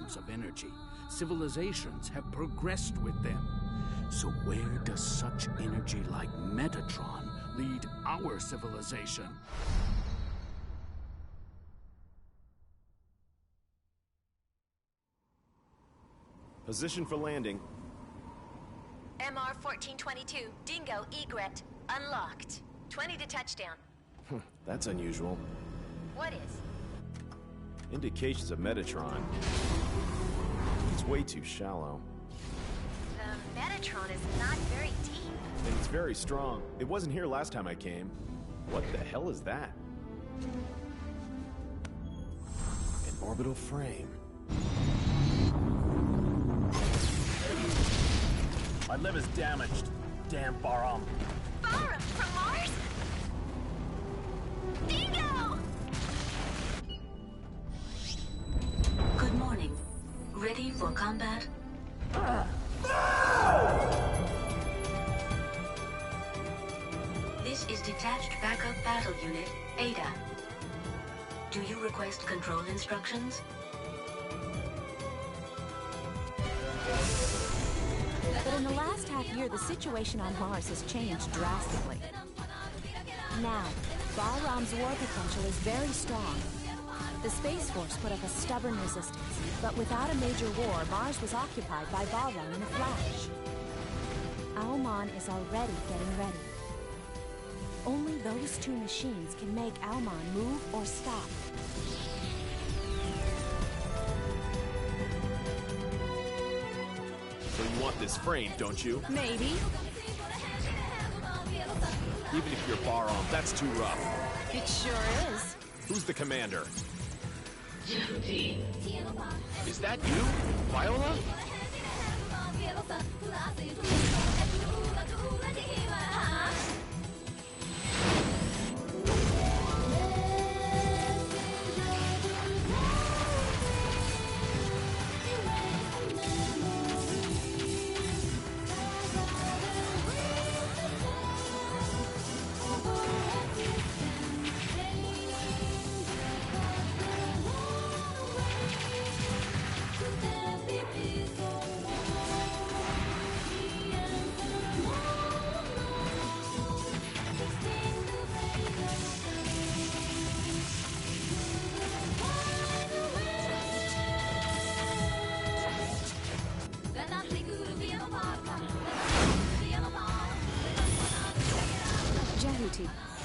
forms of energy. Civilizations have progressed with them. So where does such energy like Metatron lead our civilization? Position for landing. MR 1422, Dingo Egret, unlocked. 20 to touchdown. That's unusual. What is? Indications of Metatron. It's way too shallow. The Metatron is not very deep. And it's very strong. It wasn't here last time I came. What the hell is that? An orbital frame. My liver's damaged. Damn Baram. Baram from Mars? Dingo! Good morning. Ready for combat? This is Detached Backup Battle Unit, Ada. Do you request control instructions? But in the last half-year, the situation on Mars has changed drastically. Now, Bahram's war potential is very strong. The Space Force put up a stubborn resistance, but without a major war, Mars was occupied by Bahram in a flash. Alman is already getting ready. Only those two machines can make Alman move or stop. So you want this frame, don't you? Maybe. Even if you're Baram, that's too rough. It sure is. Who's the commander? Duty. Is that you, Viola?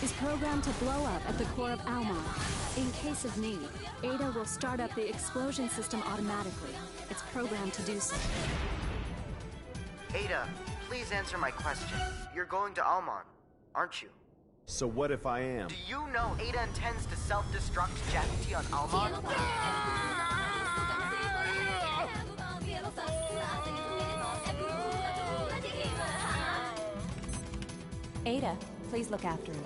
Is programmed to blow up at the core of Alman. In case of need, Ada will start up the explosion system automatically. It's programmed to do so. Ada, please answer my question. You're going to Alman, aren't you? So what if I am? Do you know Ada intends to self-destruct Jackie on Alman? Ada, please look after him.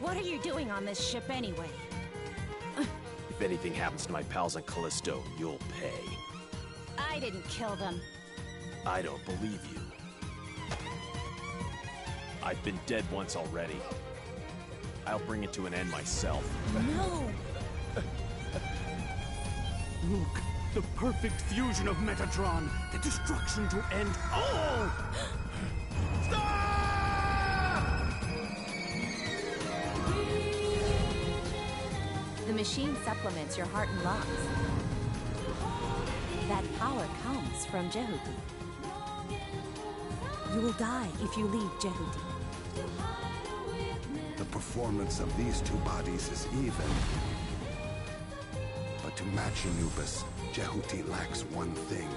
What are you doing on this ship anyway? If anything happens to my pals on Callisto, you'll pay. I didn't kill them. I don't believe you. I've been dead once already. I'll bring it to an end myself. No! Look, the perfect fusion of Metatron, the destruction to end all! The machine supplements your heart and lungs. That power comes from Jehuti. You will die if you leave Jehuti. The performance of these two bodies is even. But to match Anubis, Jehuti lacks one thing.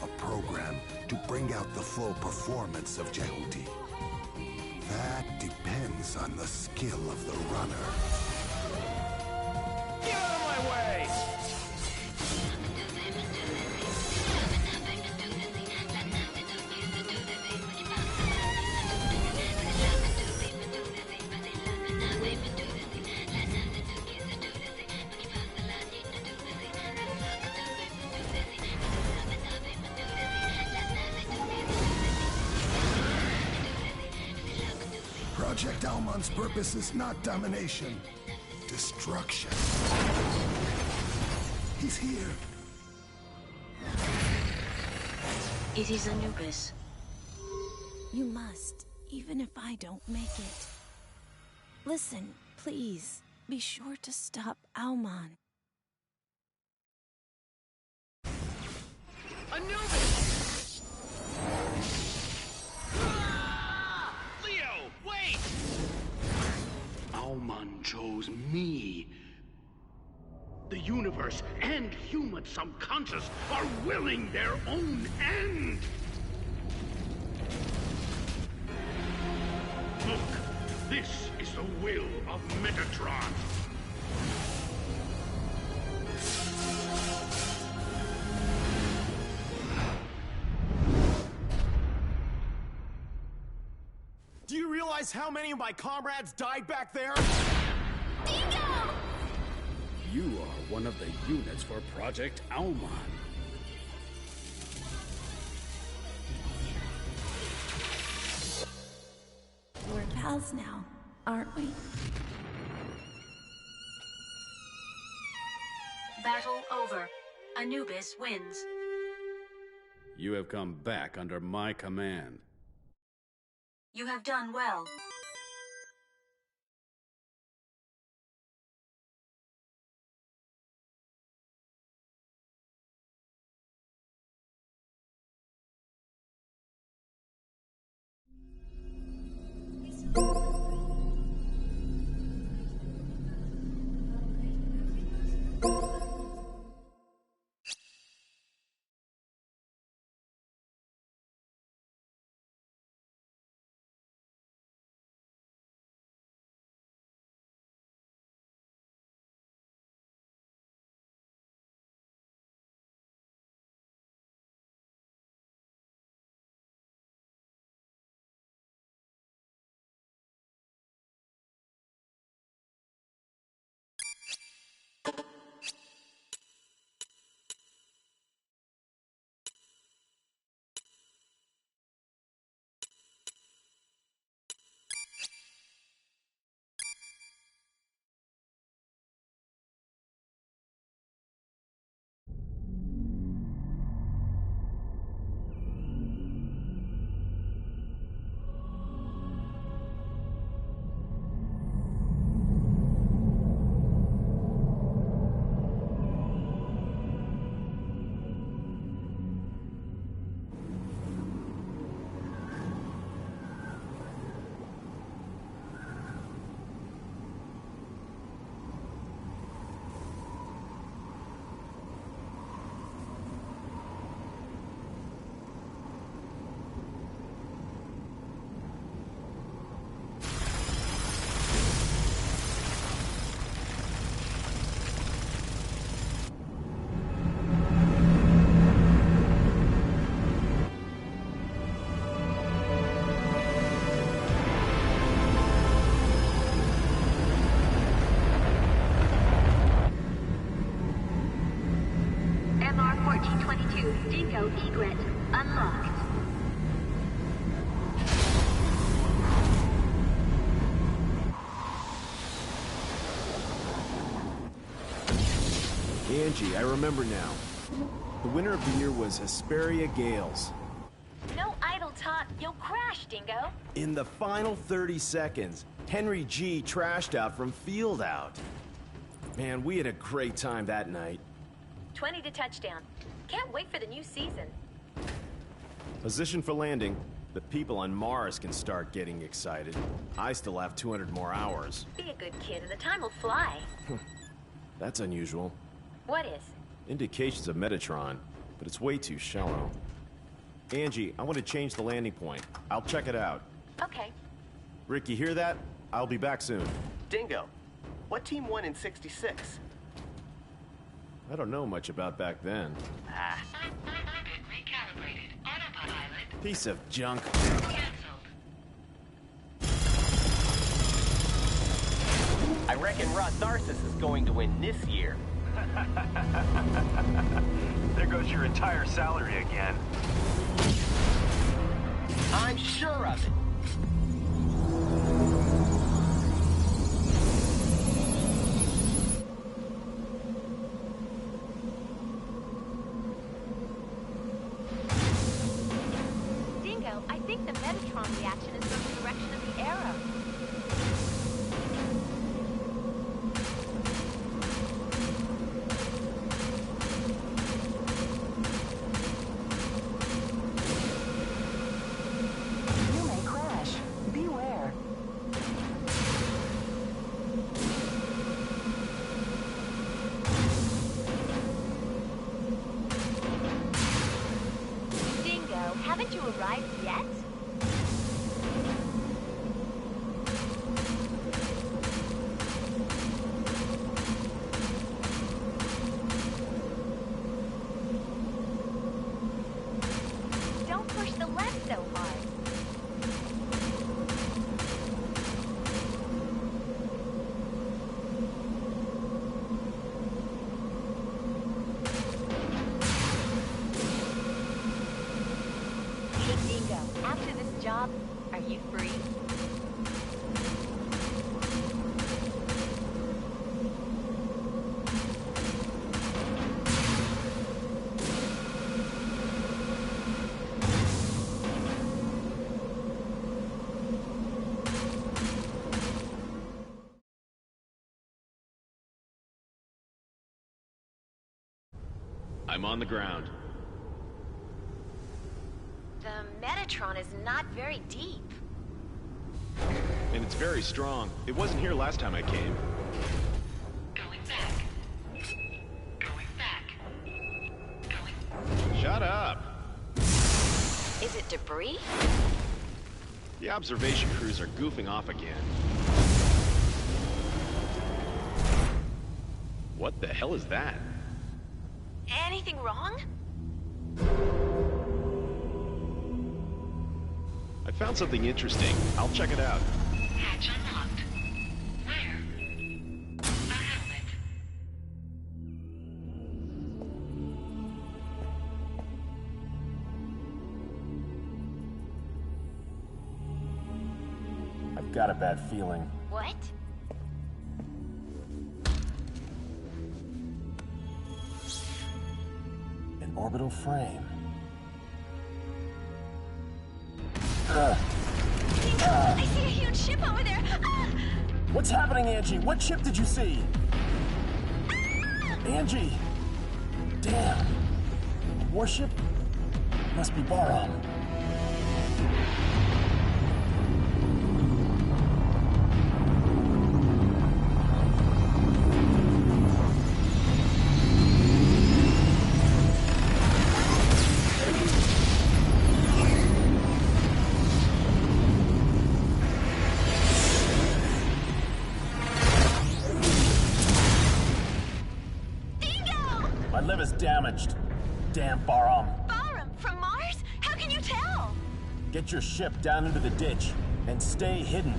A program to bring out the full performance of Jehuti. That depends on the skill of the runner. Get out of my way! Project Almon's purpose is not domination, destruction. He's here. It is Anubis. You must, even if I don't make it. Listen, please, be sure to stop Almon. Anubis! Ah! Leo, wait! Almon chose me. The universe and human subconscious are willing their own end. Look, this is the will of Metatron. Do you realize how many of my comrades died back there? Dingo! You are one of the units for Project Almon. We're pals now, aren't we? Battle over. Anubis wins. You have come back under my command. You have done well. Dingo egret unlocked. Angie, I remember now. The winner of the year was Hesperia Gales. No idle talk, you'll crash, Dingo. In the final 30 seconds, Henry G trashed out from field out. Man, we had a great time that night. 20 to touchdown. Can't wait for the new season. Position for landing. The people on Mars can start getting excited. I still have 200 more hours. Be a good kid and the time will fly. That's unusual. What is? Indications of Metatron, but it's way too shallow. Angie, I want to change the landing point. I'll check it out. Okay. Rick, you hear that? I'll be back soon. Dingo, what team won in '66? I don't know much about back then. Recalibrated. Autopilot Piece of junk. canceled. I reckon Ross Narcissus is going to win this year. There goes your entire salary again. I'm sure of it. Dingo, I think the Metatron reaction is from the direction of the arrow. You may crash. Beware. Dingo, haven't you arrived yet? Don't push the left so hard. Hey, Dingo, after this job, are you free? I'm on the ground. The Metatron is not very deep. And it's very strong. It wasn't here last time I came. Going back. Going back. Going. Shut up! Is it debris? The observation crews are goofing off again. What the hell is that? Anything wrong? I found something interesting. I'll check it out. Hatch unlocked. Where? A helmet. I've got a bad feeling. What? An orbital frame. I see a huge ship over there! Ah! What's happening, Angie? What ship did you see? Angie! Damn. Warship? Must be Baram. My liver's damaged. Damn Baram. Baram, from Mars? How can you tell? Get your ship down into the ditch and stay hidden.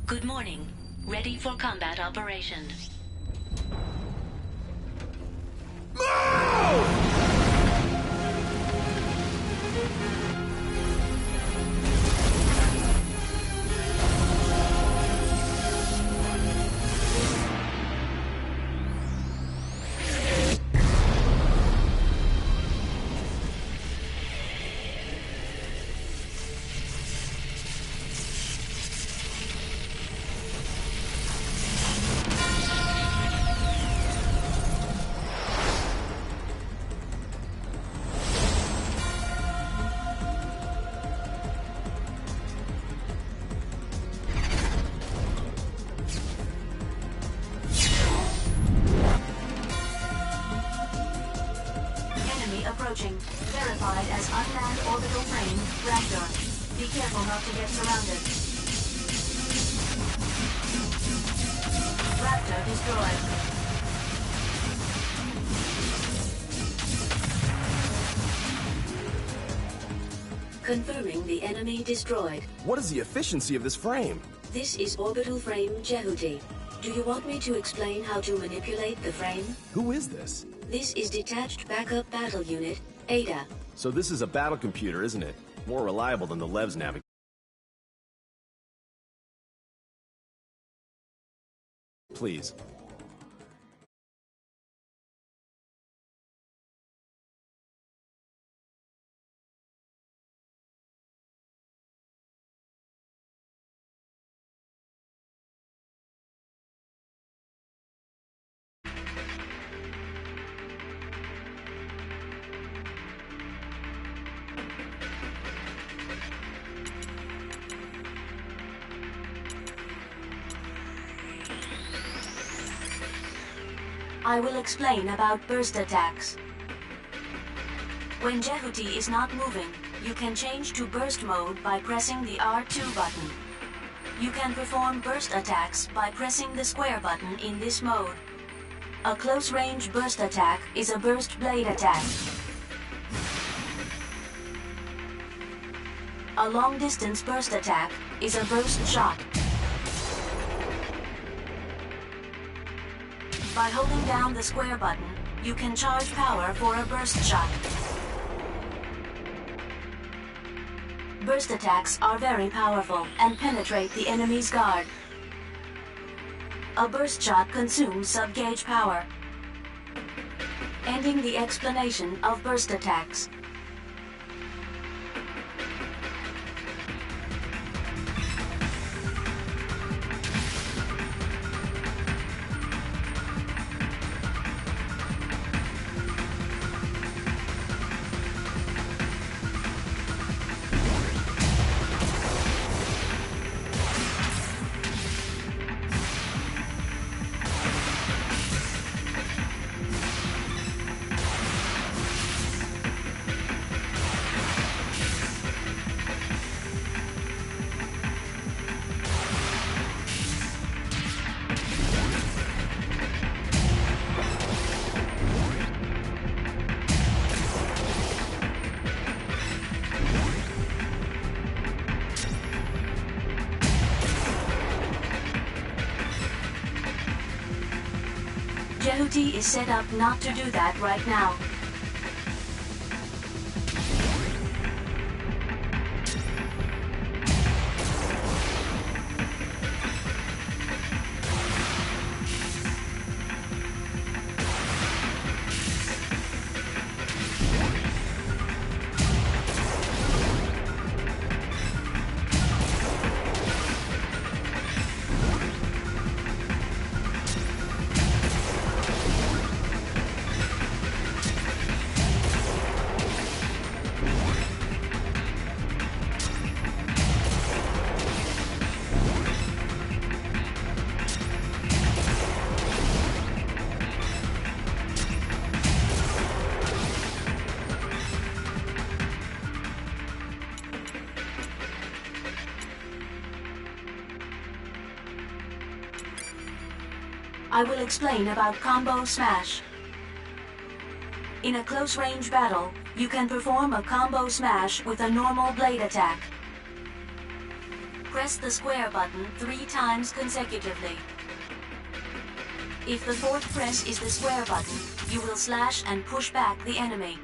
Good morning. Ready for combat operation. approaching. Verified as unmanned orbital frame, Raptor. Be careful not to get surrounded. Raptor destroyed. Confirming the enemy destroyed. What is the efficiency of this frame? This is orbital frame Jehuti. Do you want me to explain how to manipulate the frame? Who is this? This is Detached Backup Battle Unit, ENDER. So this is a battle computer, isn't it? More reliable than the Lev's navigation. Please. I will explain about burst attacks. When Jehuti is not moving, you can change to burst mode by pressing the R2 button. You can perform burst attacks by pressing the square button in this mode. A close-range burst attack is a burst blade attack. A long-distance burst attack is a burst shot. By holding down the square button, you can charge power for a burst shot. Burst attacks are very powerful and penetrate the enemy's guard. A burst shot consumes sub-gauge power. Ending the explanation of burst attacks. Jehuti is set up not to do that right now. I will explain about combo smash. In a close-range battle, you can perform a combo smash with a normal blade attack. Press the square button 3 times consecutively. If the fourth press is the square button, you will slash and push back the enemy.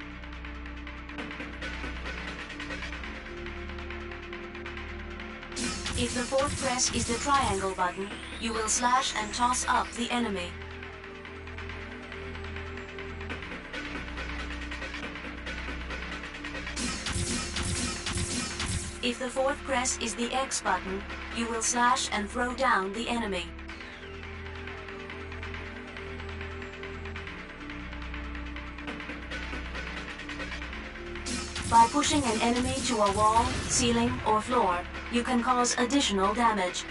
If the fourth press is the triangle button, you will slash and toss up the enemy. If the fourth press is the X button, you will slash and throw down the enemy. By pushing an enemy to a wall, ceiling, or floor, you can cause additional damage.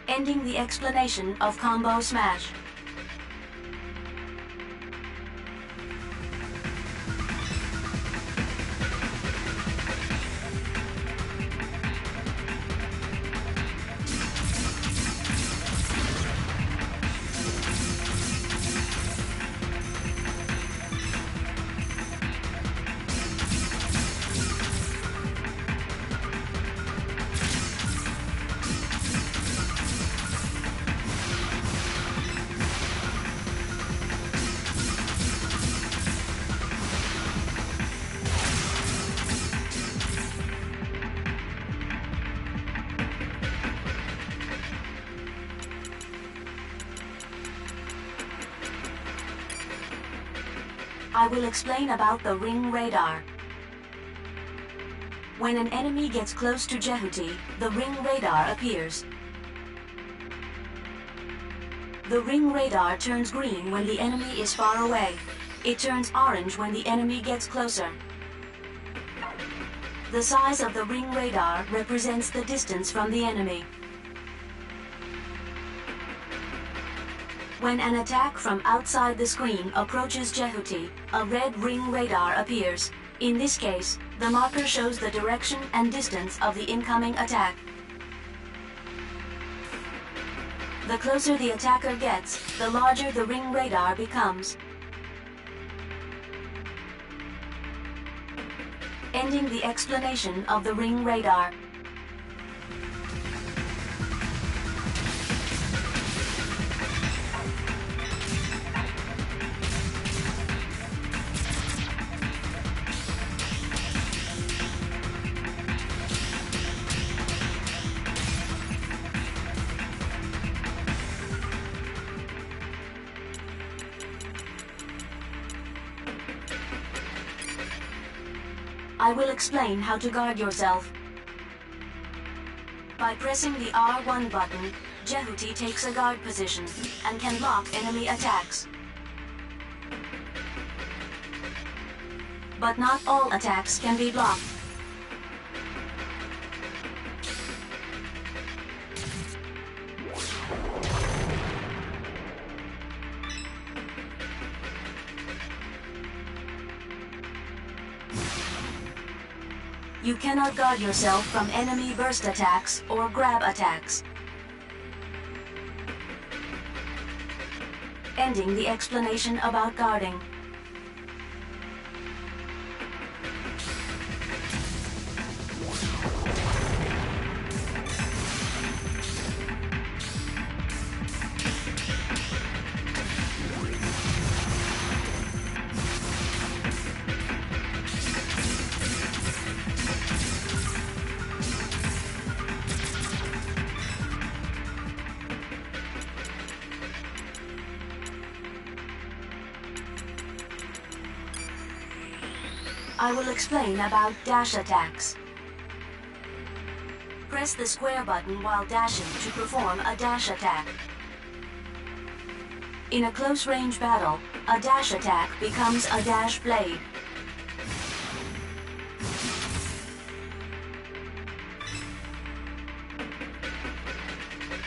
Ending the explanation of combo smash. I will explain about the ring radar. When an enemy gets close to Jehuti, the ring radar appears. The ring radar turns green when the enemy is far away. It turns orange when the enemy gets closer. The size of the ring radar represents the distance from the enemy. When an attack from outside the screen approaches Jehuti, a red ring radar appears. In this case, the marker shows the direction and distance of the incoming attack. The closer the attacker gets, the larger the ring radar becomes. Ending the explanation of the ring radar. I will explain how to guard yourself. By pressing the R1 button, Jehuti takes a guard position and can block enemy attacks. But not all attacks can be blocked. You cannot guard yourself from enemy burst attacks or grab attacks. Ending the explanation about guarding. I will explain about dash attacks. Press the square button while dashing to perform a dash attack. In a close-range battle, a dash attack becomes a dash blade.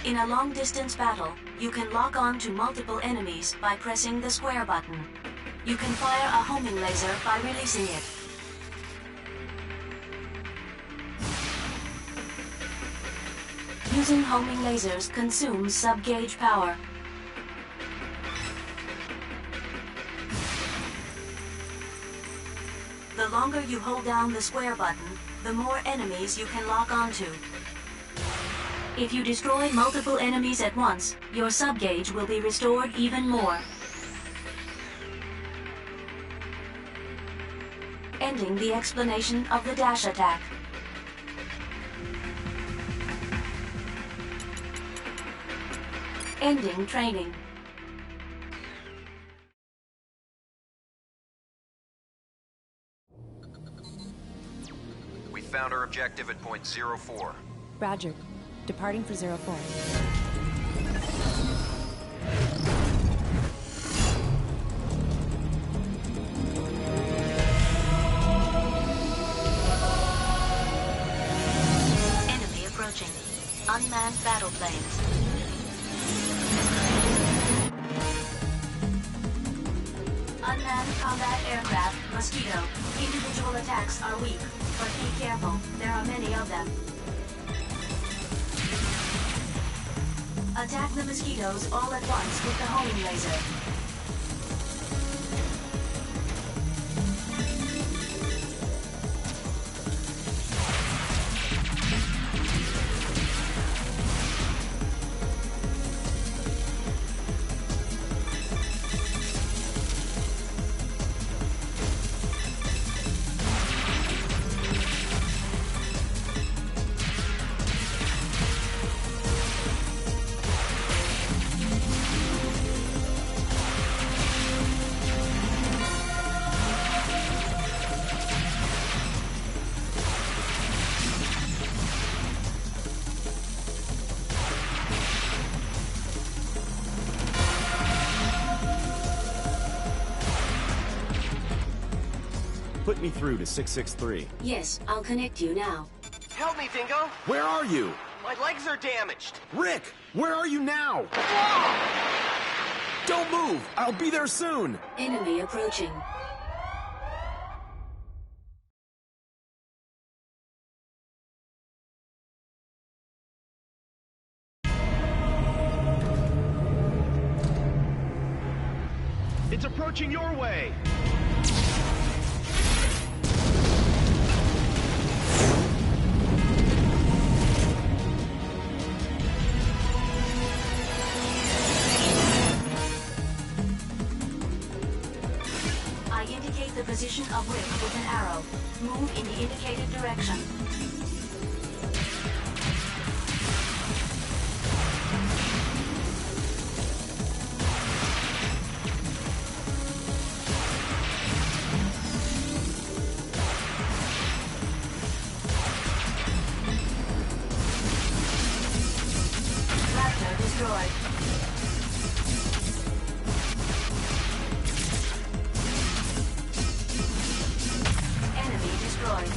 In a long-distance battle, you can lock on to multiple enemies by pressing the square button. You can fire a homing laser by releasing it. Using homing lasers consumes sub-gauge power. The longer you hold down the square button, the more enemies you can lock onto. If you destroy multiple enemies at once, your sub-gauge will be restored even more. Ending the explanation of the dash attack. Ending training. We found our objective at point 04. Roger. Departing for 04. Enemy approaching. Unmanned battle planes. Unmanned combat aircraft, Mosquito. Individual attacks are weak, but be careful, there are many of them. Attack the mosquitoes all at once with the homing laser. put me through to 663. Yes, I'll connect you now. Help me, Dingo! Where are you? My legs are damaged! Rick, where are you now? Don't move! I'll be there soon! Enemy approaching. It's approaching your way! I indicate the position of Rick with an arrow. Move in the indicated direction. Raptor destroyed. Enemy destroyed.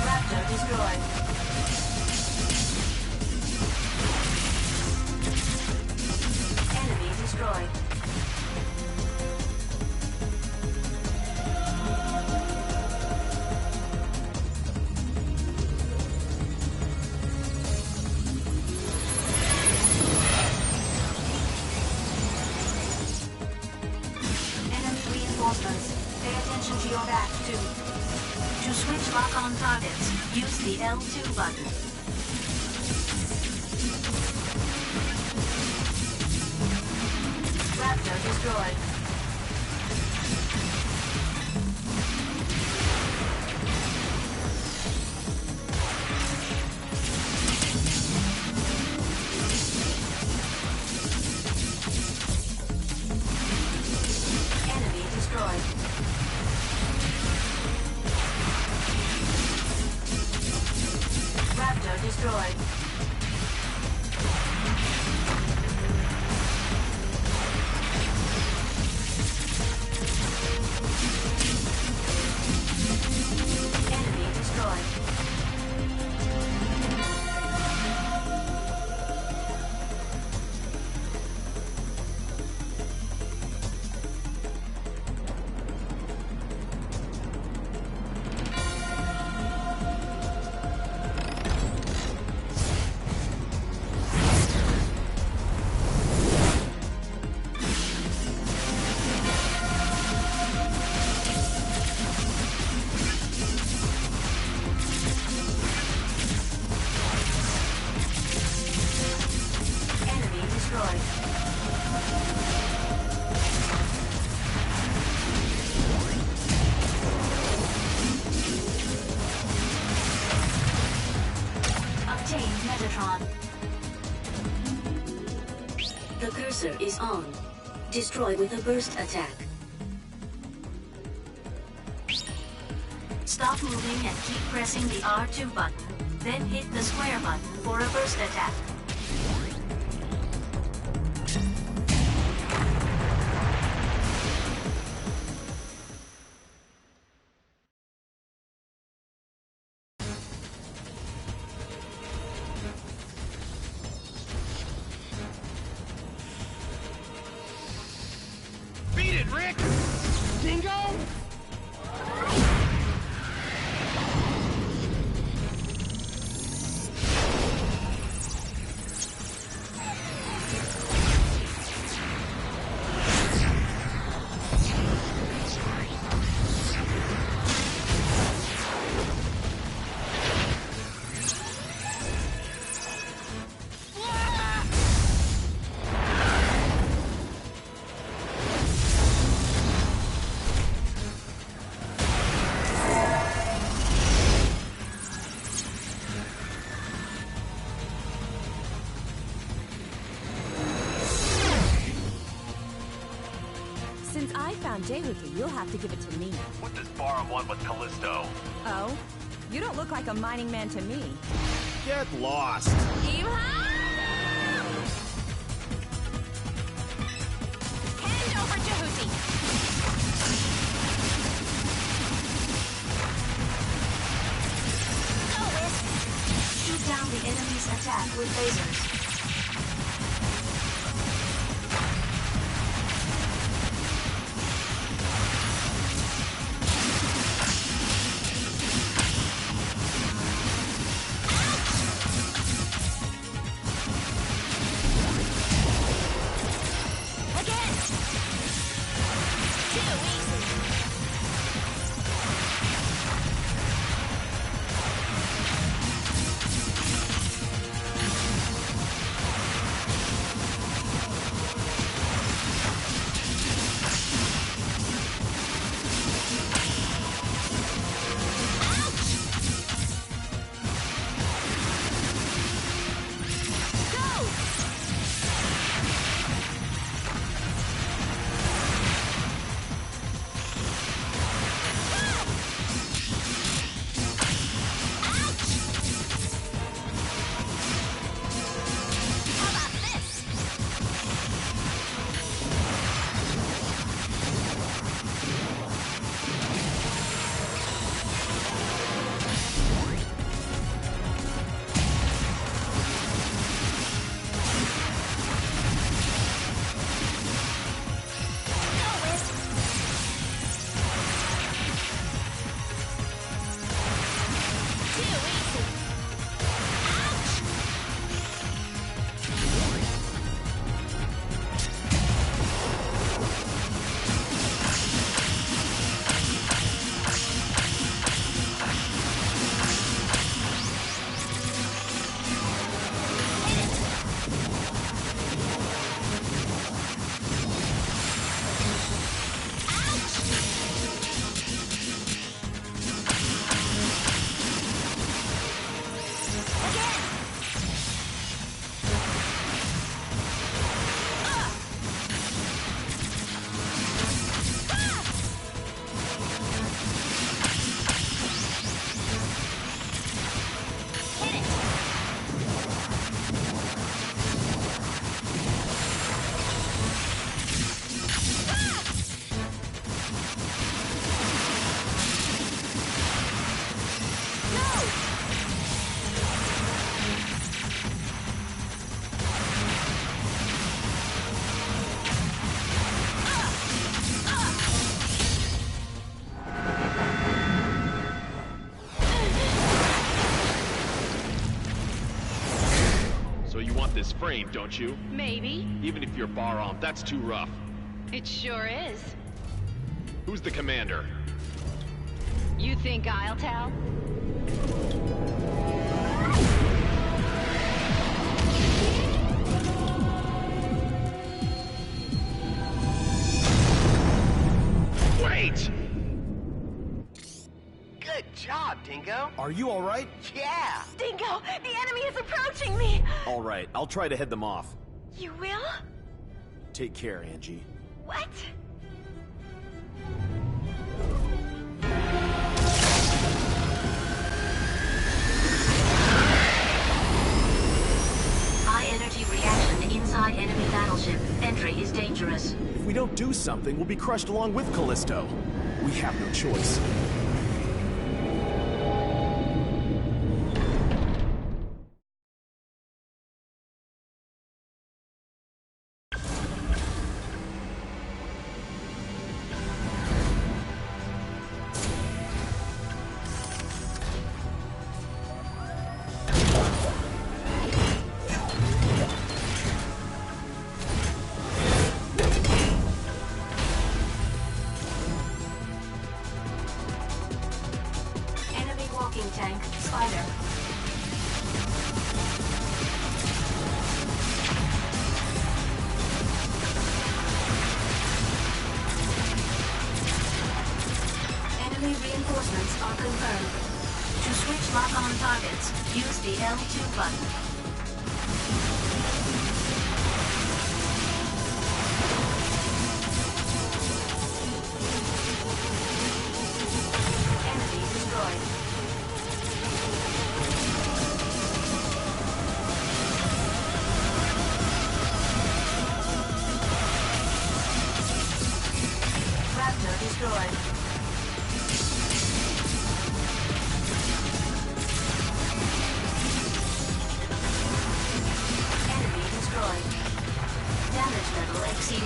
Raptor destroyed. Enemy destroyed. Enemy reinforcements. Pay attention to your back, too. To switch lock-on targets, use the L2 button. Raptor destroyed. Enemy destroyed. Raptor destroyed. Enemy destroyed. Enemy destroyed. Obtain Metatron. The cursor is on. Destroy with a burst attack. Stop moving and keep pressing the R2 button. Then hit the square button for a burst attack. Beat it, Rick! Dingo? on Jehuti, you'll have to give it to me. What does Barum want with Callisto? Oh? You don't look like a mining man to me. Get lost. Hand over Jehuti! Go, Wisp! Shoot down the enemy's attack with lasers. This frame, don't you? Maybe. Even if you're Barum, that's too rough. It sure is. Who's the commander? You think I'll tell? Wait! Good job, Dingo. Are you all right? Yeah. Dingo, the enemy is approaching me! All right, I'll try to head them off. You will? Take care, Angie. What? High energy reaction inside enemy battleship. Entry is dangerous. If we don't do something, we'll be crushed along with Callisto. We have no choice. Tank, Spider. Enemy reinforcements are confirmed. To switch lock-on targets, use the L2 button.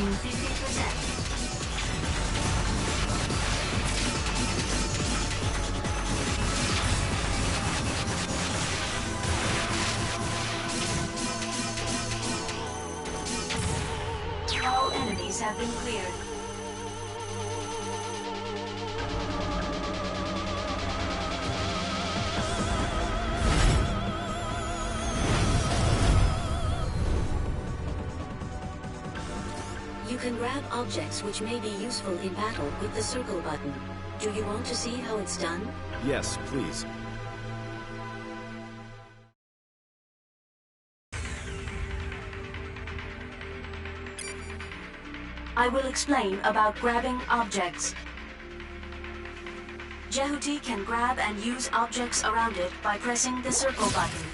approaching 50%. All enemies have been cleared. You can grab objects which may be useful in battle with the circle button. Do you want to see how it's done? Yes, please. I will explain about grabbing objects. Jehuti can grab and use objects around it by pressing the circle button.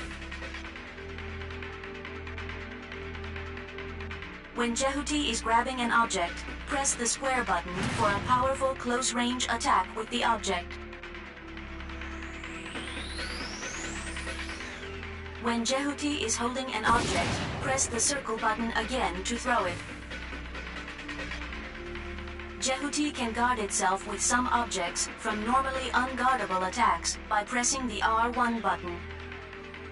When Jehuti is grabbing an object, press the square button for a powerful close-range attack with the object. When Jehuti is holding an object, press the circle button again to throw it. Jehuti can guard itself with some objects from normally unguardable attacks by pressing the R1 button.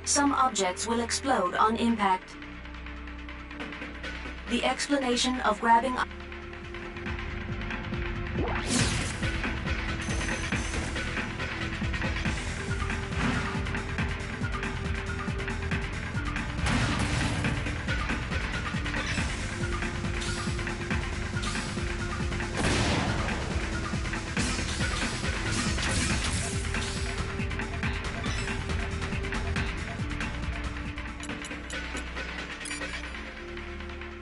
Some objects will explode on impact. The explanation of grabbing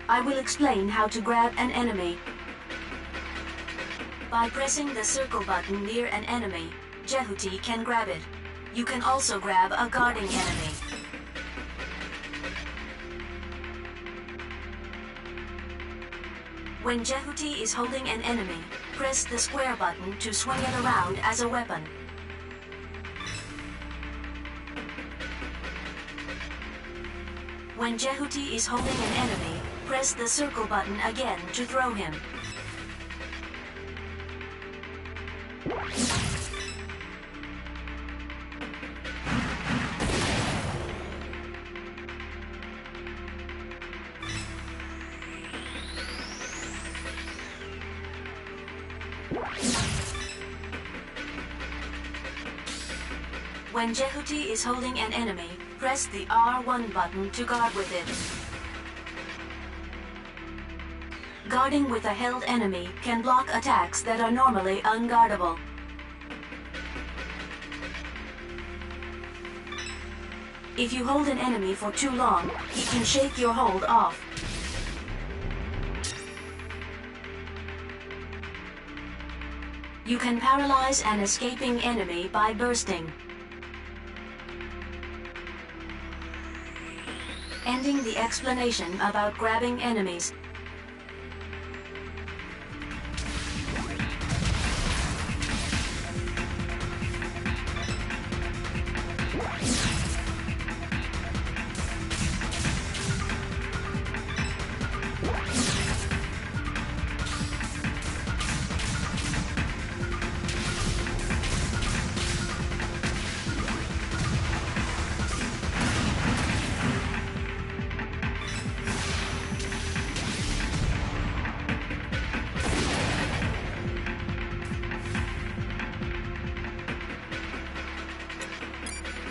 I will explain how to grab an enemy. By pressing the circle button near an enemy, Jehuti can grab it. You can also grab a guarding enemy. When Jehuti is holding an enemy, press the square button to swing it around as a weapon. When Jehuti is holding an enemy, press the circle button again to throw him. When Jehuti is holding an enemy, press the R1 button to guard with it. Guarding with a held enemy can block attacks that are normally unguardable. If you hold an enemy for too long, he can shake your hold off. You can paralyze an escaping enemy by bursting. Ending the explanation about grabbing enemies.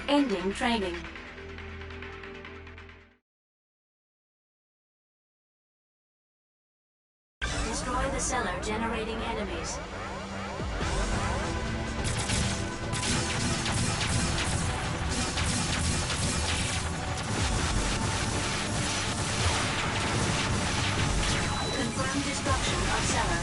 Ending training. Destroy the cellar generating enemies. Confirm destruction of cellar.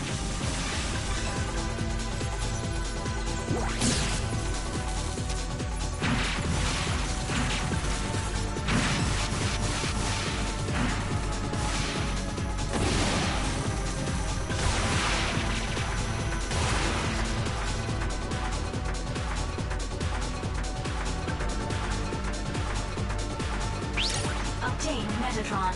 Obtain Metatron.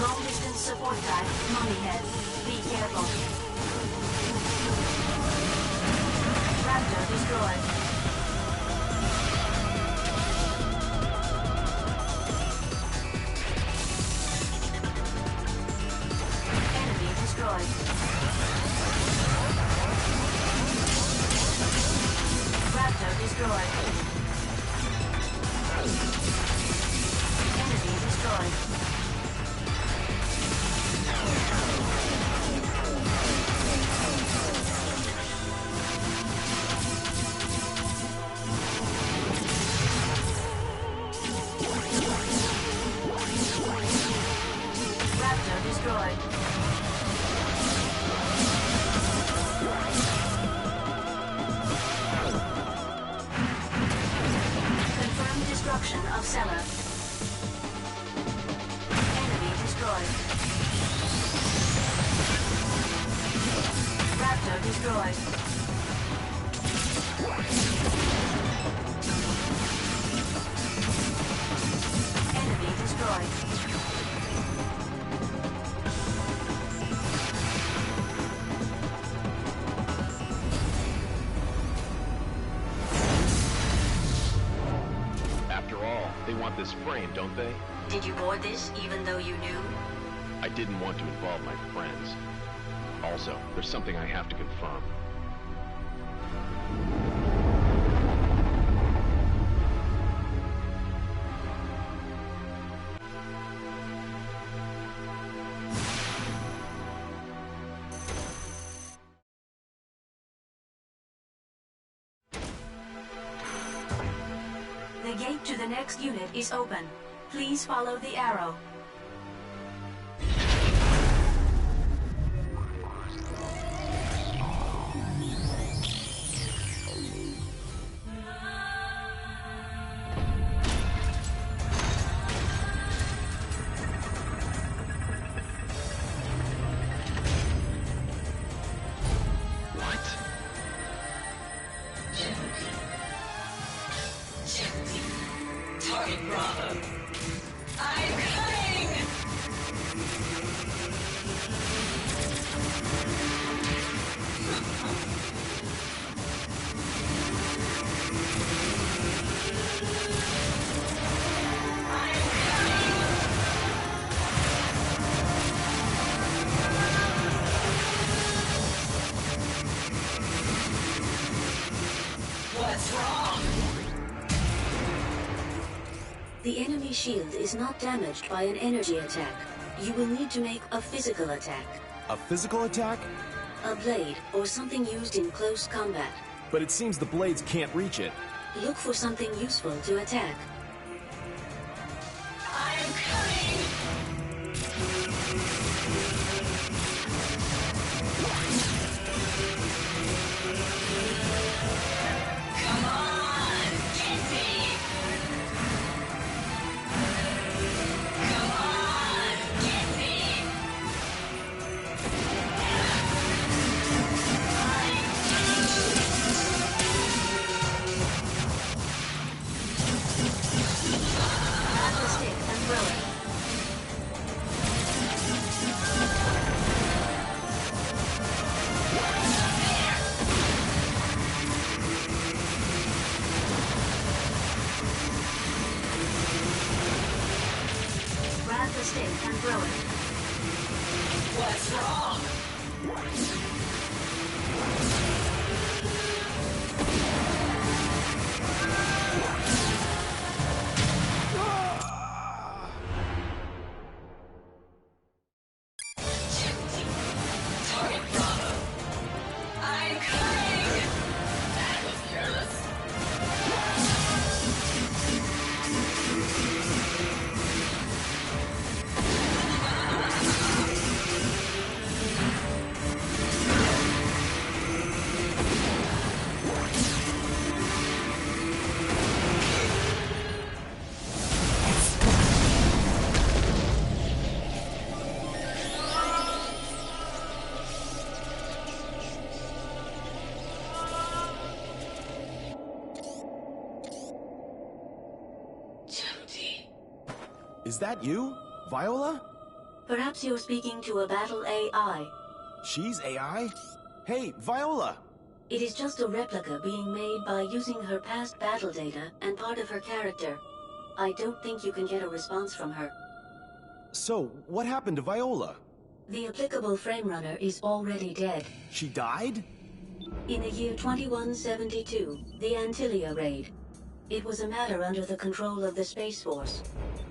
Long-distance support type, Mummy Head. Be careful. Raptor destroyed. Raptor destroyed. Enemy destroyed. Raptor destroyed. Destruction of cellar. Enemy destroyed. Raptor destroyed. Enemy destroyed. They want this frame, don't they? Did you board this even though you knew? I didn't want to involve my friends. Also, there's something I have to confirm. The gate to the next unit is open. Please follow the arrow. Target Bravo. I'm coming! What's wrong? The enemy shield is not damaged by an energy attack. You will need to make a physical attack. A physical attack? A blade, or something used in close combat. But it seems the blades can't reach it. Look for something useful to attack. I'm coming! Come on, get me! Come on, get me! Grab the stick and throw it. Grab the stick and throw it. What's wrong? Target Bravo. I'm coming! That was careless. Is that you, Viola? Perhaps you're speaking to a battle AI. She's AI? Hey, Viola! It is just a replica being made by using her past battle data and part of her character. I don't think you can get a response from her. So, what happened to Viola? The applicable frame runner is already dead. She died? In the year 2172, the Antilia raid. It was a matter under the control of the Space Force.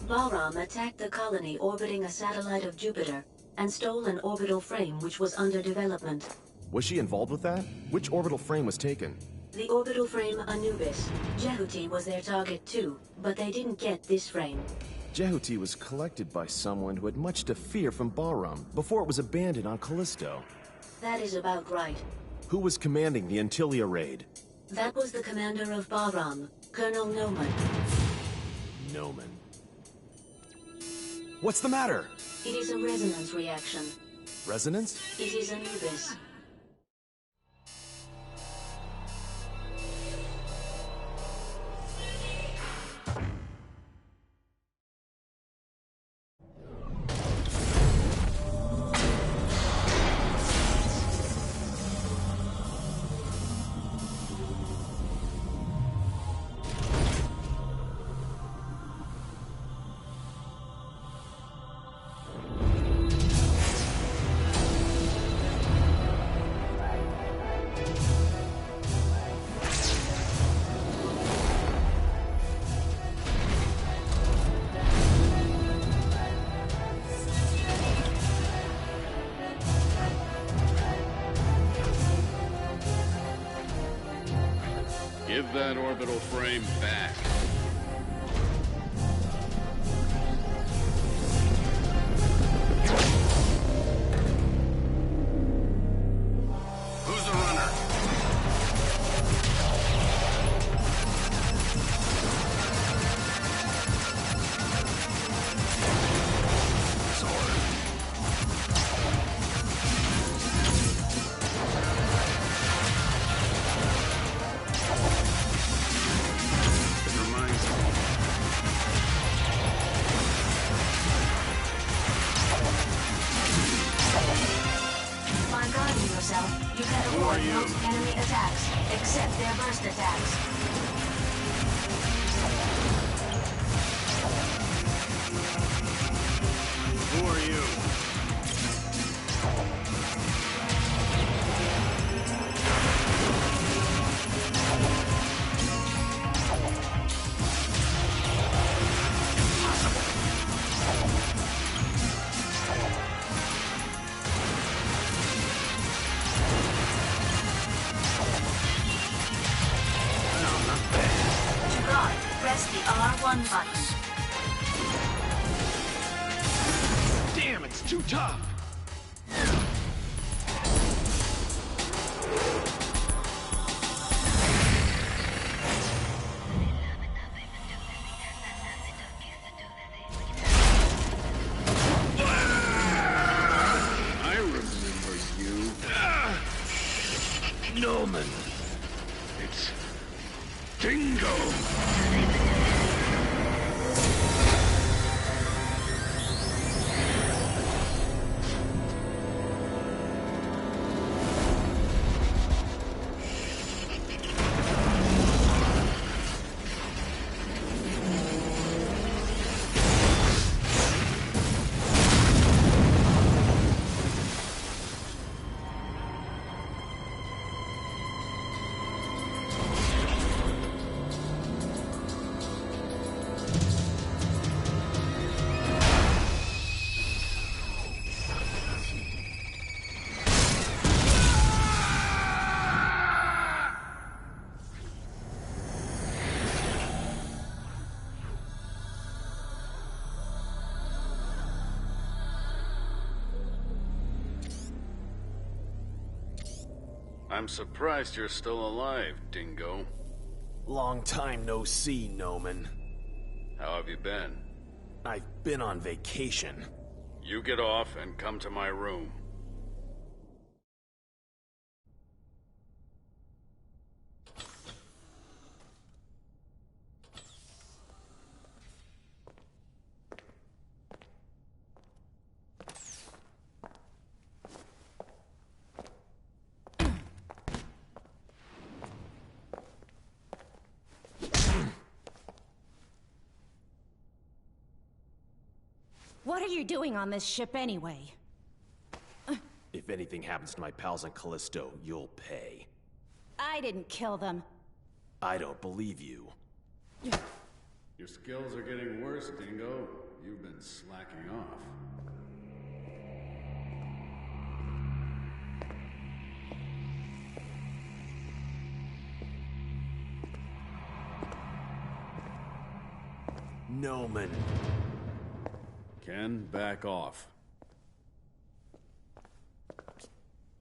Bahram attacked the colony orbiting a satellite of Jupiter and stole an orbital frame which was under development. Was she involved with that? Which orbital frame was taken? The orbital frame Anubis. Jehuti was their target too, but they didn't get this frame. Jehuti was collected by someone who had much to fear from Bahram before it was abandoned on Callisto. That is about right. Who was commanding the Antilia raid? That was the commander of Bahram, Colonel Noman. Noman. What's the matter? It is a resonance reaction. Resonance? It is Anubis. Give that orbital frame back. Who's the runner? By guarding yourself, you can avoid most enemy attacks, except their burst attacks. Who are you? To guard, press the R1 button. Damn, it's too tough! I remember you. Noman. It's Dingo. I'm surprised you're still alive, Dingo. Long time no see, Noman. How have you been? I've been on vacation. You get off and come to my room. What are you doing on this ship anyway? If anything happens to my pals on Callisto, you'll pay. I didn't kill them. I don't believe you. Your skills are getting worse, Dingo. You've been slacking off. Noman. Ken, back off.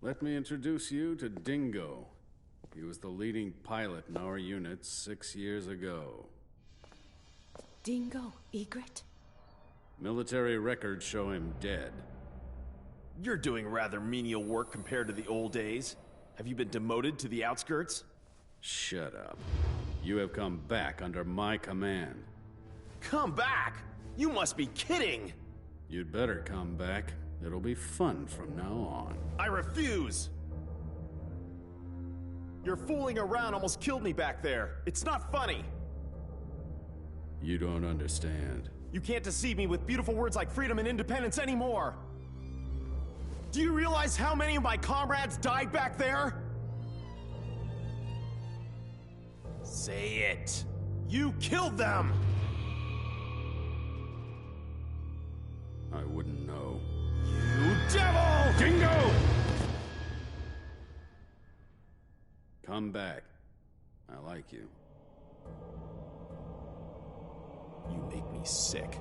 Let me introduce you to Dingo. He was the leading pilot in our unit 6 years ago. Dingo Egret? Military records show him dead. You're doing rather menial work compared to the old days. Have you been demoted to the outskirts? Shut up. You have come back under my command. Come back? You must be kidding! You'd better come back. It'll be fun from now on. I refuse! Your fooling around almost killed me back there. It's not funny. You don't understand. You can't deceive me with beautiful words like freedom and independence anymore. Do you realize how many of my comrades died back there? Say it. You killed them! I wouldn't know. You devil! Dingo! Come back. I like you. You make me sick.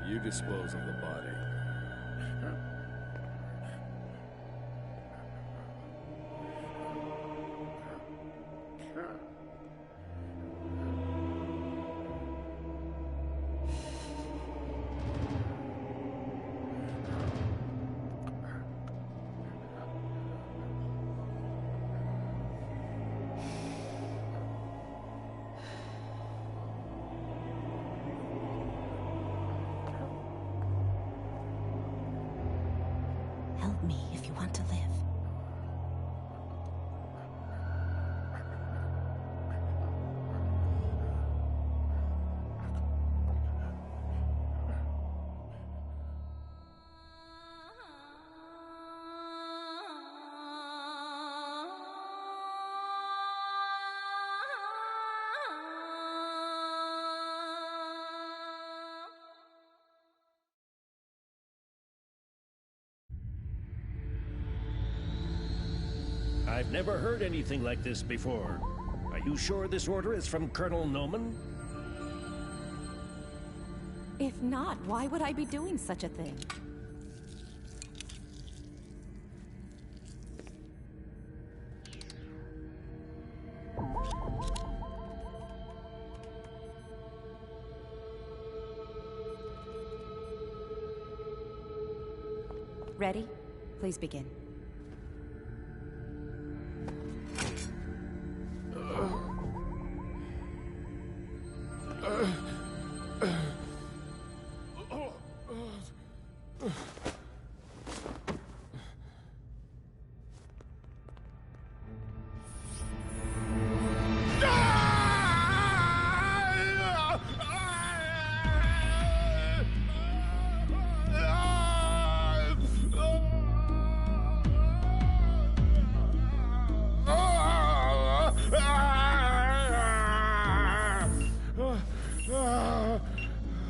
You dispose of the body. Help me if you want to live. I've never heard anything like this before. Are you sure this order is from Colonel Noman? If not, why would I be doing such a thing? Ready? Please begin.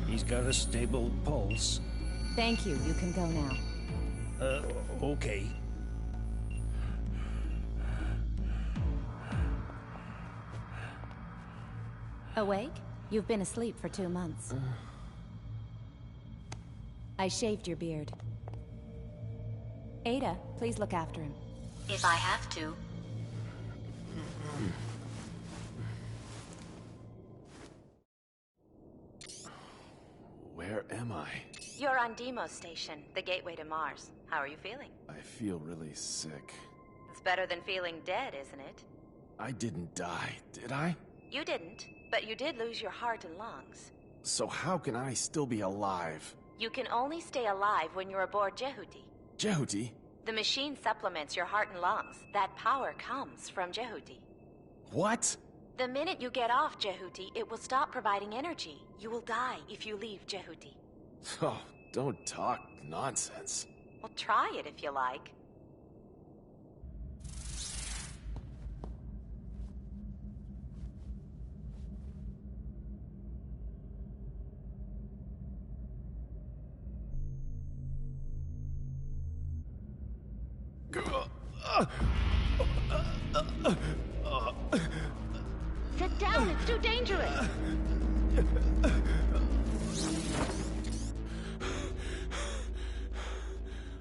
He's got a stable pulse. Thank you. You can go now. Okay. Awake? You've been asleep for 2 months. I shaved your beard. Ada, please look after him. If I have to. Where am I? You're on Deimos Station, the gateway to Mars. How are you feeling? I feel really sick. It's better than feeling dead, isn't it? I didn't die, did I? You didn't, but you did lose your heart and lungs. So how can I still be alive? You can only stay alive when you're aboard Jehuti. Jehuti? The machine supplements your heart and lungs. That power comes from Jehuti. What? The minute you get off Jehuti, it will stop providing energy. You will die if you leave Jehuti. Oh, don't talk nonsense. Well, try it if you like. Sit down, it's too dangerous.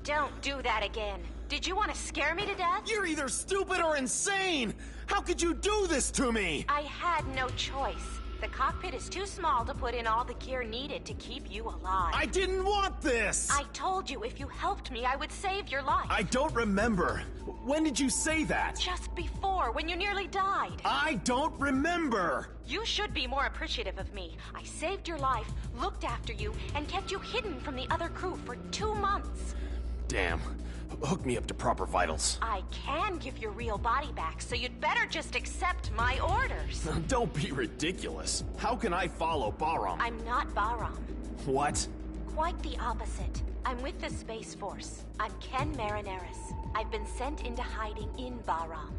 Don't do that again. Did you want to scare me to death? You're either stupid or insane! How could you do this to me? I had no choice. The cockpit is too small to put in all the gear needed to keep you alive. I didn't want this! I told you if you helped me, I would save your life. I don't remember. When did you say that? Just before, when you nearly died. I don't remember! You should be more appreciative of me. I saved your life, looked after you, and kept you hidden from the other crew for 2 months. Damn. Hook me up to proper vitals. I can give your real body back, so you'd better just accept my orders. Don't be ridiculous. How can I follow Bahram? I'm not Bahram. What? Quite the opposite. I'm with the Space Force. I'm Ken Marineris. I've been sent into hiding in Bahram.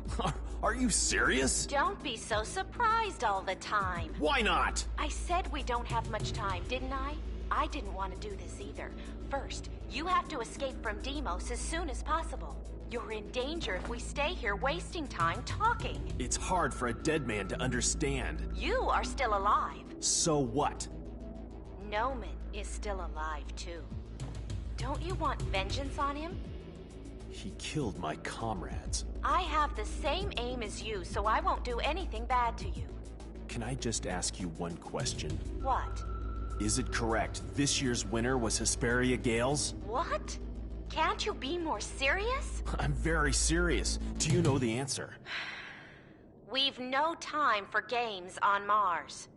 Are you serious? Don't be so surprised all the time. Why not? I said we don't have much time, didn't I? I didn't want to do this either. First, you have to escape from Deimos as soon as possible. You're in danger if we stay here wasting time talking. It's hard for a dead man to understand. You are still alive. So what? Noman is still alive, too. Don't you want vengeance on him? He killed my comrades. I have the same aim as you, so I won't do anything bad to you. Can I just ask you one question? What? Is it correct this year's winner was Hesperia Gales? What? Can't you be more serious? I'm very serious. Do you know the answer? We've no time for games on Mars.